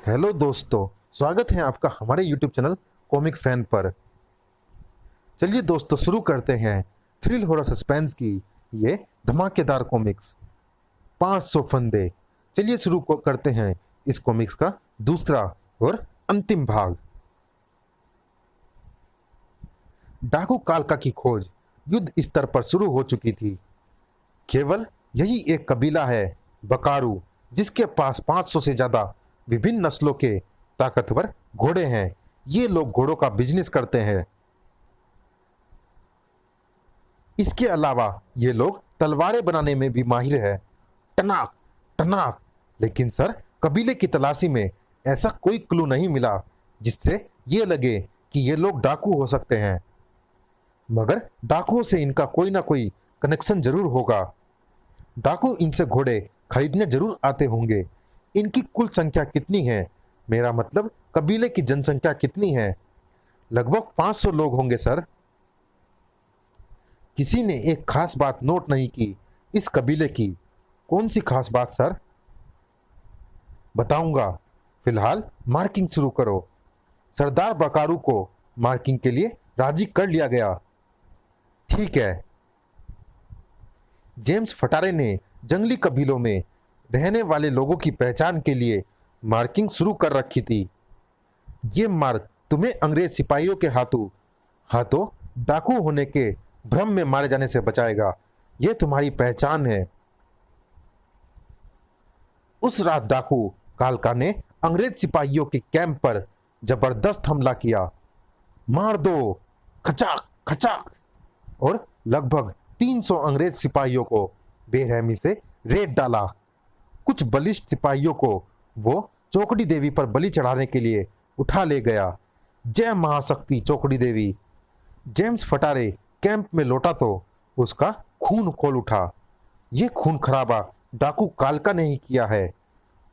Hello दोस्तों, स्वागत है आपका हमारे YouTube चैनल कॉमिक फैन पर। चलिए दोस्तों, शुरू करते हैं थ्रिल हॉरर सस्पेंस की ये धमाकेदार कॉमिक्स 500 फंदे। चलिए करते हैं इस कॉमिक्स का दूसरा और अंतिम भाग। डाकू कालका की खोज युद्ध स्तर पर शुरू हो चुकी थी। केवल यही एक कबीला है, बकारू, जिसके पास 500 से ज्यादा विभिन्न नस्लों के ताकतवर घोड़े हैं। ये लोग घोड़ों का बिजनेस करते हैं। इसके अलावा ये लोग तलवारें बनाने में भी माहिर है। टनाक टनाक। लेकिन सर, कबीले की तलाशी में ऐसा कोई क्लू नहीं मिला जिससे ये लगे कि ये लोग डाकू हो सकते हैं। मगर डाकुओं से इनका कोई ना कोई कनेक्शन जरूर होगा। डाकू इनसे घोड़े खरीदने जरूर आते होंगे। इनकी कुल संख्या कितनी है? मेरा मतलब कबीले की जनसंख्या कितनी है? लगभग 500 लोग होंगे सर। किसी ने एक खास बात नोट नहीं की इस कबीले की। कौन सी खास बात सर? बताऊंगा। फिलहाल मार्किंग शुरू करो। सरदार बकारू को मार्किंग के लिए राजी कर लिया गया। ठीक है। जेम्स फटारे ने जंगली कबीलों में रहने वाले लोगों की पहचान के लिए मार्किंग शुरू कर रखी थी। ये मार्क तुम्हें अंग्रेज सिपाहियों के हाथों हाथों डाकू होने के भ्रम में मारे जाने से बचाएगा। ये तुम्हारी पहचान है। उस रात डाकू कालका ने अंग्रेज सिपाहियों के कैंप पर जबरदस्त हमला किया। मार दो, खचाक खचाक। और लगभग 300 अंग्रेज सिपाहियों को बेरहमी से रेत डाला। कुछ बलिष्ठ सिपाहियों को वो चौकड़ी देवी पर बलि चढ़ाने के लिए उठा ले गया। जय महाशक्ति चौकड़ी देवी। जेम्स फटारे कैंप में लौटा तो उसका खून खोल उठा। ये खून खराबा डाकू कालका ने ही किया है।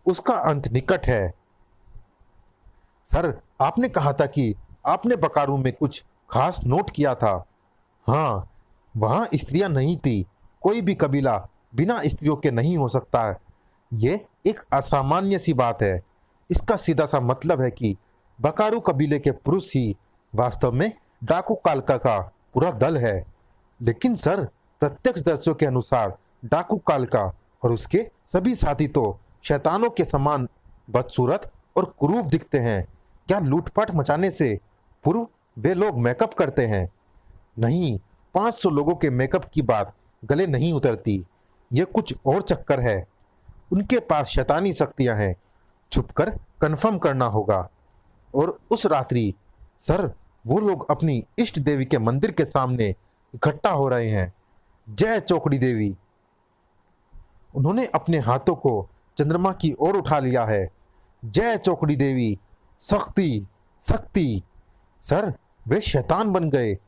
उसका अंत निकट है। सर, आपने कहा था कि आपने बकारू में कुछ खास नोट किया था। हाँ, वहां स्त्रियां नहीं थी। कोई भी कबीला बिना स्त्रियों के नहीं हो सकता है। ये एक असामान्य सी बात है। इसका सीधा सा मतलब है कि बकारू कबीले के पुरुष ही वास्तव में डाकू कालका का पूरा दल है। लेकिन सर, प्रत्यक्षदर्शियों के अनुसार डाकू कालका और उसके सभी साथी तो शैतानों के समान बदसूरत और कुरूप दिखते हैं। क्या लूटपाट मचाने से पूर्व वे लोग मेकअप करते हैं? नहीं, 500 लोगों के मेकअप की बात गले नहीं उतरती। ये कुछ और चक्कर है। उनके पास शैतानी शक्तियां हैं। छुपकर कंफर्म करना होगा। और उस रात्रि सर, वो लोग अपनी इष्ट देवी के मंदिर के सामने इकट्ठा हो रहे हैं। जय चौकड़ी देवी। उन्होंने अपने हाथों को चंद्रमा की ओर उठा लिया है। जय चौकड़ी देवी। शक्ति शक्ति। सर, वे शैतान बन गए।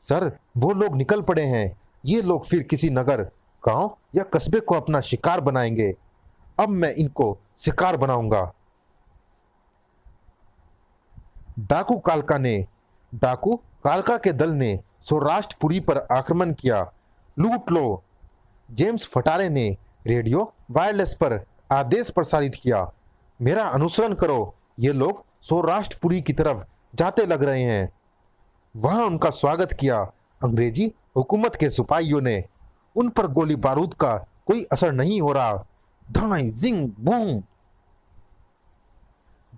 सर, वो लोग निकल पड़े हैं। ये लोग फिर किसी नगर, गांव या कस्बे को अपना शिकार बनाएंगे। अब मैं इनको शिकार बनाऊंगा। डाकू कालका के दल ने सौराष्ट्रपुरी पर आक्रमण किया। लूट लो। जेम्स फटारे ने रेडियो वायरलेस पर आदेश प्रसारित किया। मेरा अनुसरण करो। ये लोग सौराष्ट्रपुरी की तरफ जाते लग रहे हैं। वहां उनका स्वागत किया अंग्रेजी हुकूमत के सिपाहियों ने। उन पर गोली बारूद का कोई असर नहीं हो रहा। धाई जिंग बूम।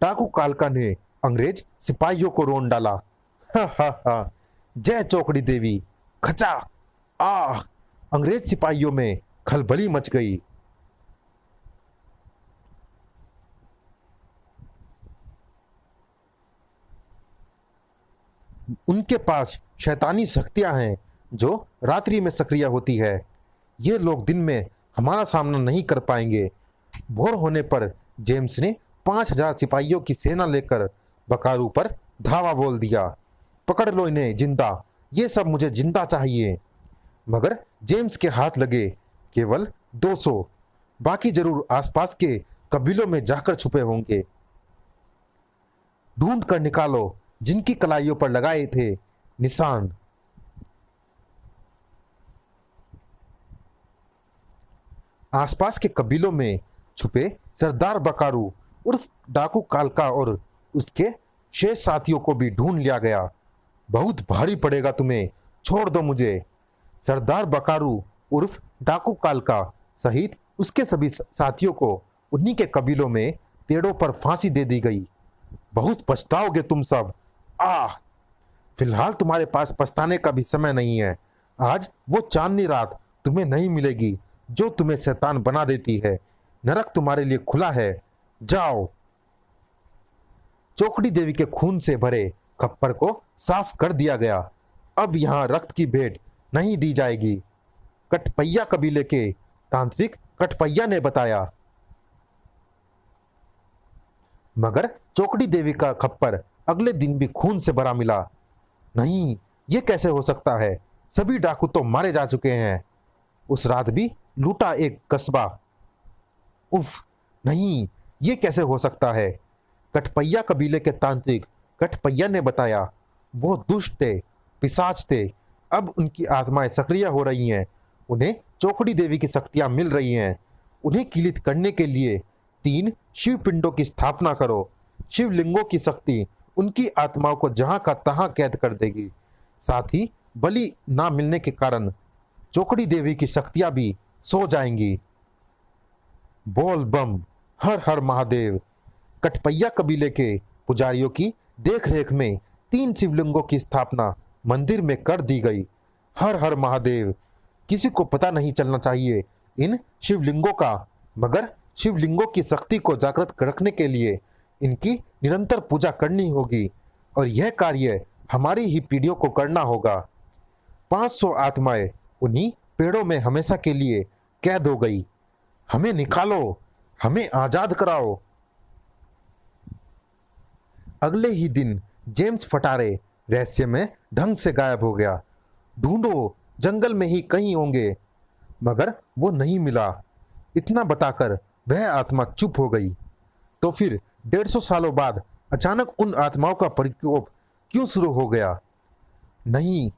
डाकू कालका ने अंग्रेज सिपाहियों को रोन डाला। हा हा हा। जय चौकड़ी देवी। खचा। आह। अंग्रेज सिपाहियों में खलबली मच गई। उनके पास शैतानी शक्तियां हैं जो रात्रि में सक्रिय होती है। ये लोग दिन में हमारा सामना नहीं कर पाएंगे। भोर होने पर जेम्स ने 5000 सिपाहियों की सेना लेकर बकारू पर धावा बोल दिया। पकड़ लो इन्हें जिंदा। ये सब मुझे जिंदा चाहिए। मगर जेम्स के हाथ लगे केवल 200। बाकी जरूर आसपास के कबीलों में जाकर छुपे होंगे। ढूंढ कर निकालो जिनकी कलाइयों पर लगाए थे निशान। आसपास के कबीलों में छुपे सरदार बकारू उर्फ डाकू कालका और उसके शेष साथियों को भी ढूंढ लिया गया। बहुत भारी पड़ेगा तुम्हें, छोड़ दो मुझे। सरदार बकारू उर्फ डाकू कालका सहित उसके सभी साथियों को उन्हीं के कबीलों में पेड़ों पर फांसी दे दी गई। बहुत पछताओगे तुम सब। आह, फिलहाल तुम्हारे पास पछताने का भी समय नहीं है। आज वो चांदनी रात तुम्हें नहीं मिलेगी जो तुम्हें शैतान बना देती है। नरक तुम्हारे लिए खुला है, जाओ। चौकड़ी देवी के खून से भरे खप्पर को साफ कर दिया गया। अब यहां रक्त की भेंट नहीं दी जाएगी, कटपैया कबीले के तांत्रिक कटपैया ने बताया। मगर चौकड़ी देवी का खप्पर अगले दिन भी खून से भरा मिला। नहीं, ये कैसे हो सकता है? सभी डाकू तो मारे जा चुके हैं। उस रात भी लूटा एक कस्बा। उफ, नहीं, ये कैसे हो सकता है? कटपैया कबीले के तांत्रिक कटपैया ने बताया। वो दुष्ट थे, पिशाच थे। अब उनकी आत्माएं सक्रिय हो रही हैं। उन्हें चौकड़ी देवी की शक्तियां मिल रही हैं। उन्हें किलित करने के लिए 3 शिव पिंडों की स्थापना करो। शिवलिंगों की शक्ति उनकी आत्माओं को जहां का तहां कैद कर देगी। साथ ही बलि ना मिलने के कारण चौकड़ी देवी की शक्तियां भी सो जाएंगी। बोल बम, हर हर महादेव। कटपैया कबीले के पुजारियों की देखरेख में 3 शिवलिंगों की स्थापना मंदिर में कर दी गई। हर हर महादेव। किसी को पता नहीं चलना चाहिए इन शिवलिंगों का, मगर शिवलिंगों की शक्ति को जागृत रखने के लिए इनकी निरंतर पूजा करनी होगी और यह कार्य हमारी ही पीढ़ियों को करना होगा। 500 आत्माएं उन्हीं पेड़ों में हमेशा के लिए कैद हो गई। हमें निकालो, हमें आजाद कराओ। अगले ही दिन जेम्स फटारे रहस्य में ढंग से गायब हो गया। ढूंढो, जंगल में ही कहीं होंगे, मगर वो नहीं मिला। इतना बताकर वह आत्मा चुप हो गई। तो फिर 150 सालों बाद अचानक उन आत्माओं का प्रकोप क्यों शुरू हो गया? नहीं,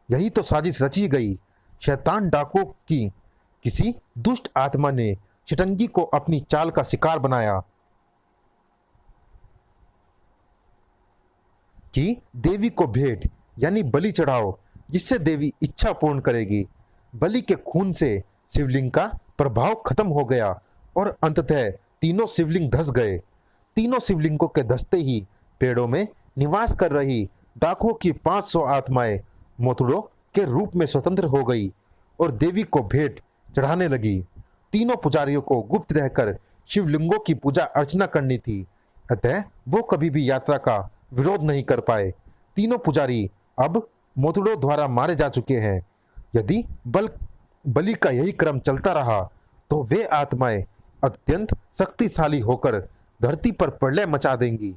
यही तो साजिश रची गई। शैतान डाकुओं की किसी दुष्ट आत्मा ने चिटंगी को अपनी चाल का शिकार बनाया कि देवी को भेंट यानी बलि चढ़ाओ, जिससे देवी इच्छा पूर्ण करेगी। बलि के खून से शिवलिंग का प्रभाव खत्म हो गया और अंततः तीनों शिवलिंग धस गए। तीनों शिवलिंगों के धसते ही पेड़ों में निवास कर रही डाकुओं की 500 आत्माएं मोतुड़ों के रूप में स्वतंत्र हो गई और देवी को भेंट चढ़ाने लगी। तीनों पुजारियों को गुप्त रहकर शिवलिंगों की पूजा अर्चना करनी थी, अतः वो कभी भी यात्रा का विरोध नहीं कर पाए। तीनों पुजारी अब मोतुड़ों द्वारा मारे जा चुके हैं। यदि बलि का यही क्रम चलता रहा तो वे आत्माएं अत्यंत शक्तिशाली होकर धरती पर प्रलय मचा देंगी।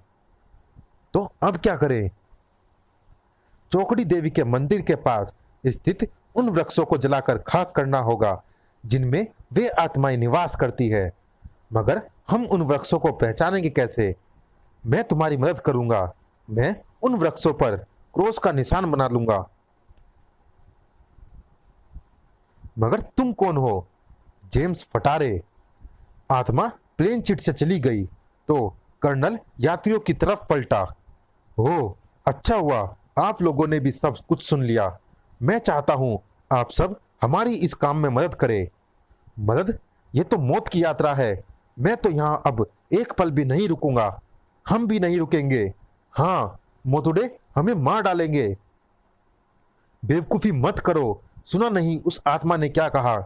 तो अब क्या करें? चौकड़ी देवी के मंदिर के पास स्थित उन वृक्षों को जलाकर खाक करना होगा जिनमें वे आत्माएं निवास करती है। मगर हम उन वृक्षों को पहचानेंगे कैसे? मैं तुम्हारी मदद करूंगा। मैं उन वृक्षों पर क्रोस का निशान बना लूंगा। मगर तुम कौन हो? जेम्स फटारे। आत्मा प्लेन चिट से चली गई तो कर्नल यात्रियों की तरफ पलटा। ओह, अच्छा हुआ आप लोगों ने भी सब कुछ सुन लिया। मैं चाहता हूं आप सब हमारी इस काम में मदद करें। मदद? ये तो मौत की यात्रा है। मैं तो यहां अब एक पल भी नहीं रुकूंगा। हम भी नहीं रुकेंगे। हाँ, मोतुड़े हमें मार डालेंगे। बेवकूफी मत करो। सुना नहीं उस आत्मा ने क्या कहा?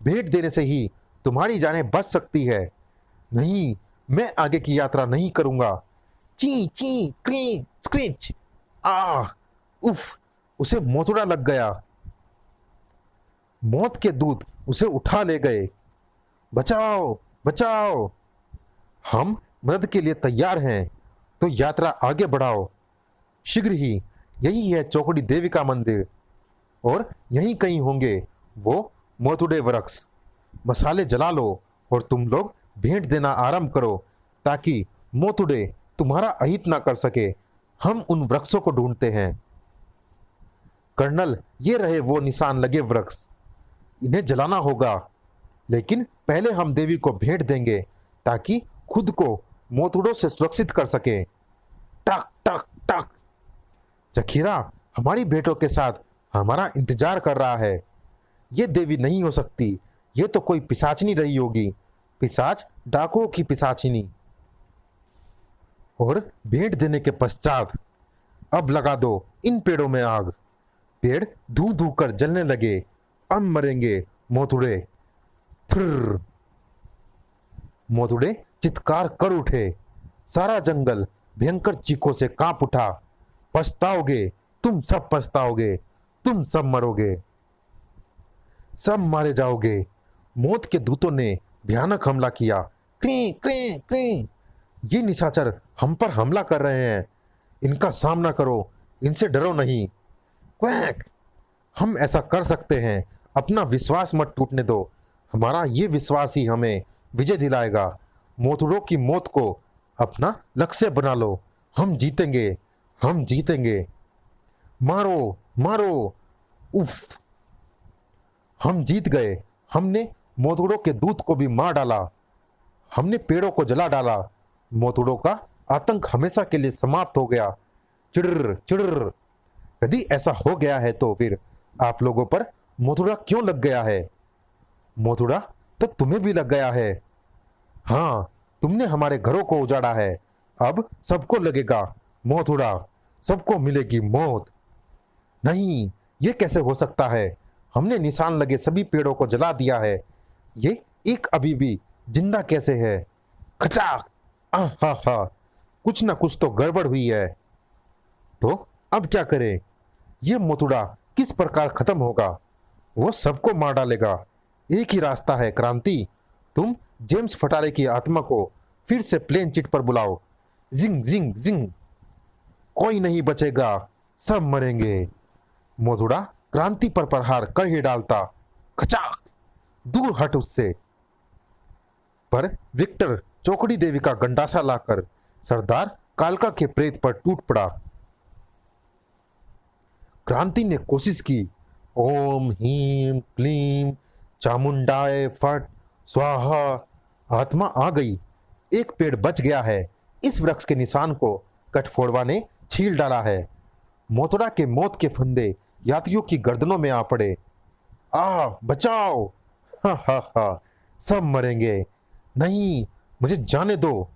भेंट देने से ही तुम्हारी जानें बच सकती है। नहीं, मैं आगे की यात्रा नहीं करूंगा। ची ची क्रीच क्रीच। आह, उफ, उसे मोतुड़ा लग गया। मौत के दूत उसे उठा ले गए। बचाओ, बचाओ। हम मदद के लिए तैयार हैं, तो यात्रा आगे बढ़ाओ। शीघ्र ही यही है चौकड़ी देवी का मंदिर और यहीं कहीं होंगे वो मोतुड़े वृक्ष। मसाले जला लो और तुम लोग भेंट देना आरंभ करो ताकि मोतुड़े तुम्हारा अहित ना कर सके। हम उन वृक्षों को ढूंढते हैं। कर्नल, ये रहे वो निशान लगे वृक्ष। इन्हें जलाना होगा, लेकिन पहले हम देवी को भेंट देंगे ताकि खुद को मोतुड़ों से सुरक्षित कर सके। टक टक टक। जखीरा हमारी बेटों के साथ हमारा इंतजार कर रहा है। ये देवी नहीं हो सकती, ये तो कोई पिशाचनी रही होगी, पिशाच डाकुओं की पिशाचिनी। और भेंट देने के पश्चात अब लगा दो इन पेड़ों में आग। पेड़ धू धू कर जलने लगे। अब मरेंगे मोतुड़े। थ्र। मोतुड़े चित्कार कर उठे। सारा जंगल भयंकर चीखों से कांप उठा। पछताओगे, तुम सब पछताओगे, तुम सब मरोगे, सब मारे जाओगे। मौत के दूतों ने भयानक हमला किया। क्री क्री क्री। ये निशाचर हम पर हमला कर रहे हैं, इनका सामना करो, इनसे डरो नहीं। क्वैक। हम ऐसा कर सकते हैं, अपना विश्वास मत टूटने दो, हमारा ये विश्वास ही हमें विजय दिलाएगा। मोतुड़ों की मौत को अपना लक्ष्य बना लो, हम जीतेंगे, हम जीतेंगे। मारो मारो। उफ। हम जीत गए। हमने मोतुड़ों के दूत को भी मार डाला, हमने पेड़ों को जला डाला। मोतुड़ों का आतंक हमेशा के लिए समाप्त हो गया। चिड़र चिड़र। यदि ऐसा हो गया है तो फिर आप लोगों पर मोतुड़ा क्यों लग गया है? मोतुड़ा तो तुम्हें भी लग गया है। हाँ, तुमने हमारे घरों को उजाड़ा है, अब सबको लगेगा मोतुड़ा, सबको मिलेगी मौत। नहीं, ये कैसे हो सकता है? हमने निशान लगे सभी पेड़ों को जला दिया है, ये एक अभी भी जिंदा कैसे है? खचाक। हा हा। कुछ ना कुछ तो गड़बड़ हुई है। तो अब क्या करें? ये मोतुड़ा किस प्रकार खत्म होगा? वो सबको मार डालेगा। एक ही रास्ता है क्रांति, तुम जेम्स फटाले की आत्मा को फिर से प्लेन चिट पर बुलाओ। जिंग जिंग जिंग। कोई नहीं बचेगा, सब मरेंगे। मोतुड़ा क्रांति पर प्रहार कर ही डालता। खचाक। दूर हट उससे। पर विक्टर चौकड़ी देवी का गंडासा लाकर सरदार कालका के प्रेत पर टूट पड़ा। क्रांति ने कोशिश की। ओम हीम क्लीम चामुंडाए फट स्वाहा। आत्मा आ गई। एक पेड़ बच गया है। इस वृक्ष के निशान को कठफोड़वा ने छील डाला है। मोतुड़ा के मौत के फंदे यात्रियों की गर्दनों में आ पड़े। आ बचाओ। हा हा हा। सब मरेंगे। नहीं, मुझे जाने दो।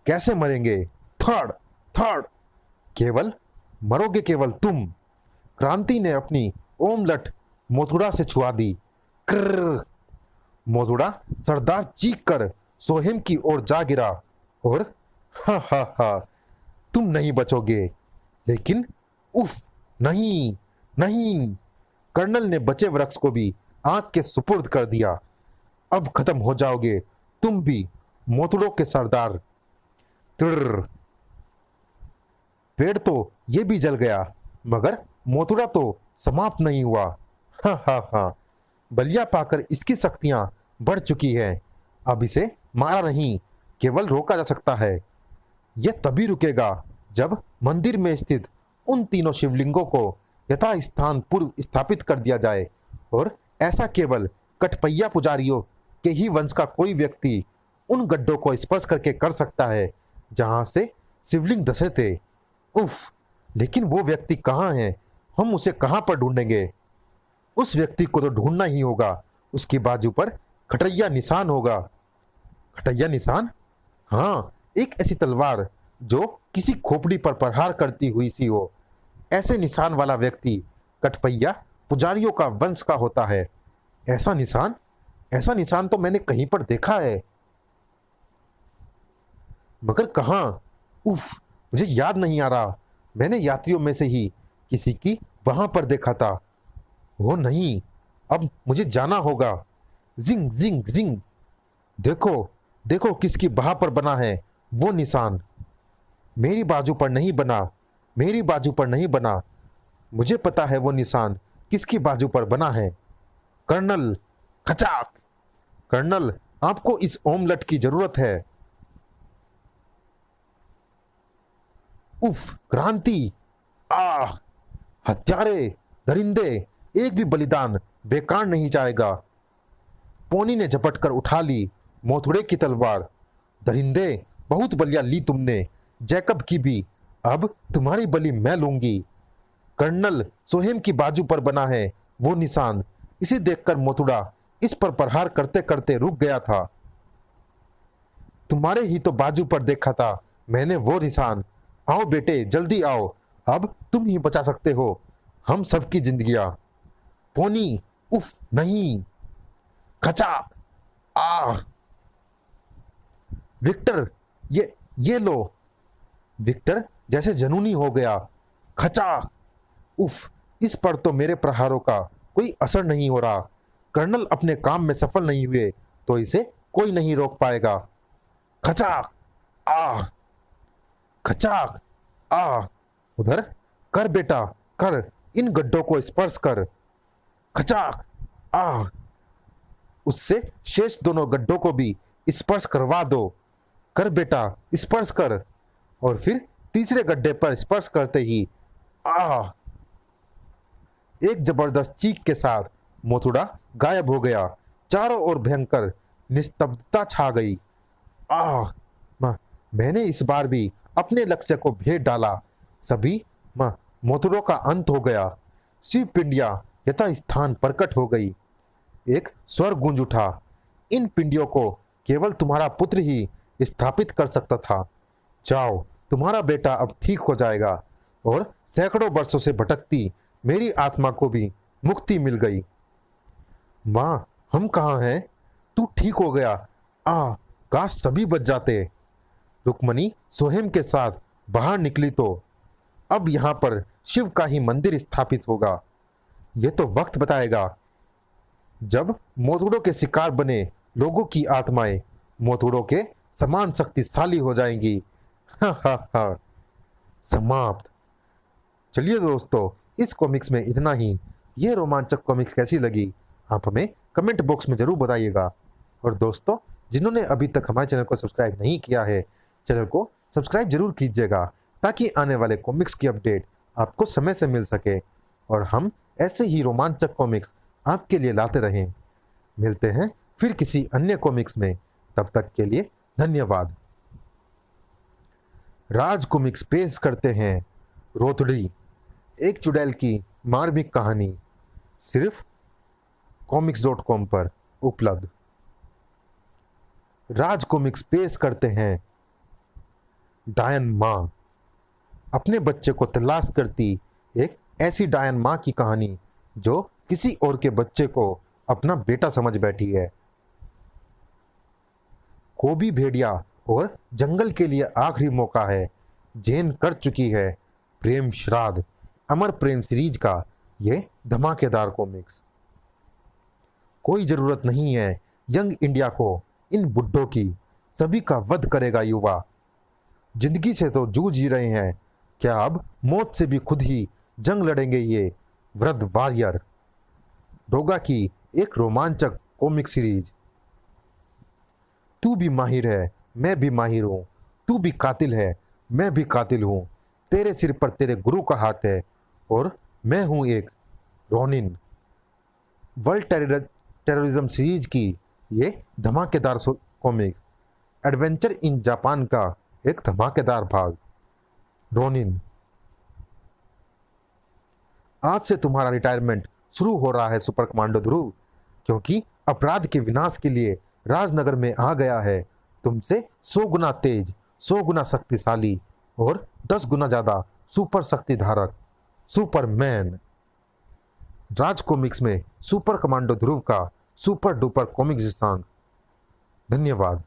कैसे मरेंगे? Third third. केवल मरोगे केवल तुम। क्रांति ने अपनी ओमलट मोतुड़ा से छुआ दी। क्र। मोतुड़ा सरदार चीख कर सोहेम की ओर जा गिरा और हा हा हा, तुम नहीं बचोगे। लेकिन उफ, नहीं नहीं। कर्नल ने बचे वृक्ष को भी आग के सुपुर्द कर दिया। अब खत्म हो जाओगे तुम भी, मोतुड़ों के सरदार। तिर। पेड़ तो ये भी जल गया, मगर मोतुड़ा तो समाप्त नहीं हुआ। हा हा हा। बलिया पाकर इसकी शक्तियां बढ़ चुकी हैं। अब इसे मारा नहीं, केवल रोका जा सकता है। यह तभी रुकेगा जब मंदिर में स्थित उन तीनों शिवलिंगों को यथास्थान पूर्व स्थापित कर दिया जाए। और ऐसा केवल कठपैया पुजारियों के ही वंश का कोई व्यक्ति उन गड्ढों को स्पर्श करके कर सकता है जहां से शिवलिंग धसे थे। उफ, लेकिन वो व्यक्ति कहाँ है? हम उसे कहाँ पर ढूंढेंगे? उस व्यक्ति को तो ढूंढना ही होगा। उसकी बाजू पर खटैया निशान होगा। खटैया निशान? हाँ, एक ऐसी तलवार जो किसी खोपड़ी पर प्रहार करती हुई सी हो। ऐसे निशान वाला व्यक्ति कठपैया पुजारियों का वंश का होता है। ऐसा निशान तो मैंने कहीं पर देखा है, मगर कहाँ? उफ, मुझे याद नहीं आ रहा। मैंने यात्रियों में से ही किसी की वहां पर देखा था। वो नहीं, अब मुझे जाना होगा। जिंग जिंग जिंग। देखो देखो, किसकी बाह पर बना है वो निशान। मेरी बाजू पर नहीं बना, मेरी बाजू पर नहीं बना। मुझे पता है वो निशान किसकी बाजू पर बना है। कर्नल। खचाक। कर्नल, आपको इस ओमलट की जरूरत है। उफ, क्रांति। आह, हत्यारे, दरिंदे, एक भी बलिदान बेकार नहीं जाएगा। पोनी ने झपट कर उठा ली मोतुड़े की तलवार। दरिंदे, बहुत बलियां ली तुमने, जैकब की भी, अब तुम्हारी बलि मैं लूंगी। कर्नल सोहेम की बाजू पर बना है वो निशान। इसे देखकर मोतुड़ा इस पर प्रहार करते करते रुक गया था। तुम्हारे ही तो बाजू पर देखा था मैंने वो निशान। आओ बेटे, जल्दी आओ, अब तुम ही बचा सकते हो हम सबकी जिंदगियां। पोनी, उफ नहीं। खचा, आ। विक्टर, ये लो। विक्टर जैसे जनूनी हो गया। खचा, उफ, इस पर तो मेरे प्रहारों का कोई असर नहीं हो रहा। कर्नल अपने काम में सफल नहीं हुए तो इसे कोई नहीं रोक पाएगा। खचाक, आ। खचाक, आ। उधर कर बेटा, कर, इन गड्ढों को स्पर्श कर। खचाक, आ। उससे शेष दोनों गड्ढों को भी स्पर्श करवा दो। कर बेटा, स्पर्श कर। और फिर तीसरे गड्ढे पर स्पर्श करते ही आ। एक जबरदस्त चीख के साथ मोथुड़ा गायब हो गया। चारों ओर भयंकर निस्तब्धता छा गई। मैंने इस बार भी अपने लक्ष्य को भेद डाला। सभी मोथुड़ों का अंत हो गया। शिव पिंडिया यथा स्थान प्रकट हो गई। एक स्वर गूंज उठा। इन पिंडियों को केवल तुम्हारा पुत्र ही स्थापित कर सकता था। जाओ, तुम्हारा बेटा अब ठीक हो जाएगा। और सैकड़ों वर्षों से भटकती मेरी आत्मा को भी मुक्ति मिल गई। माँ, हम कहाँ हैं? तू ठीक हो गया। काश सभी बच जाते। रुक्मणी सोहेम के साथ बाहर निकली तो अब यहाँ पर शिव का ही मंदिर स्थापित होगा। ये तो वक्त बताएगा जब मोथुड़ों के शिकार बने लोगों की आत्माएं मोथुड़ों के समान शक्तिशाली हो जाएंगी। हा हा हा। समाप्त। चलिए दोस्तों, इस कॉमिक्स में इतना ही। ये रोमांचक कॉमिक्स कैसी लगी आप हमें कमेंट बॉक्स में जरूर बताइएगा। और दोस्तों, जिन्होंने अभी तक हमारे चैनल को सब्सक्राइब नहीं किया है, चैनल को सब्सक्राइब जरूर कीजिएगा ताकि आने वाले कॉमिक्स की अपडेट आपको समय से मिल सके और हम ऐसे ही रोमांचक कॉमिक्स आपके लिए लाते रहें। मिलते हैं फिर किसी अन्य कॉमिक्स में, तब तक के लिए धन्यवाद। राज कॉमिक्स पेश करते हैं रोतड़ी, एक चुड़ैल की मार्मिक कहानी, सिर्फ comics.com पर उपलब्ध। राज कॉमिक्स पेश करते हैं डायन माँ, अपने बच्चे को तलाश करती एक ऐसी डायन माँ की कहानी जो किसी और के बच्चे को अपना बेटा समझ बैठी है। कोबी भेड़िया और जंगल के लिए आखिरी मौका है। जेन कर चुकी है प्रेम श्राद्ध, अमर प्रेम सीरीज का ये धमाकेदार कॉमिक्स। कोई जरूरत नहीं है यंग इंडिया को इन बुड्ढों की, सभी का वध करेगा युवा। जिंदगी से तो जूझ ही रहे हैं, क्या अब मौत से भी खुद ही जंग लड़ेंगे ये वृद्ध वॉरियर। डोगा की एक रोमांचक कॉमिक सीरीज। तू भी माहिर है, मैं भी माहिर हूं। तू भी कातिल है, मैं भी कातिल हूं। तेरे सिर पर तेरे गुरु का हाथ है और मैं हूं एक रोनिन। वर्ल्ड टेररिज्म सीरीज की ये धमाकेदार कॉमिक, एडवेंचर इन जापान का एक धमाकेदार भाग रोनिन। आज से तुम्हारा रिटायरमेंट शुरू हो रहा है सुपर कमांडो ध्रुव, क्योंकि अपराध के विनाश के लिए राजनगर में आ गया है तुमसे 100 गुना तेज, 100 गुना शक्तिशाली और 10 गुना ज्यादा सुपर शक्ति धारक सुपरमैन। राज कॉमिक्स में सुपर कमांडो ध्रुव का सुपर डुपर कॉमिक्स सॉन्ग। धन्यवाद।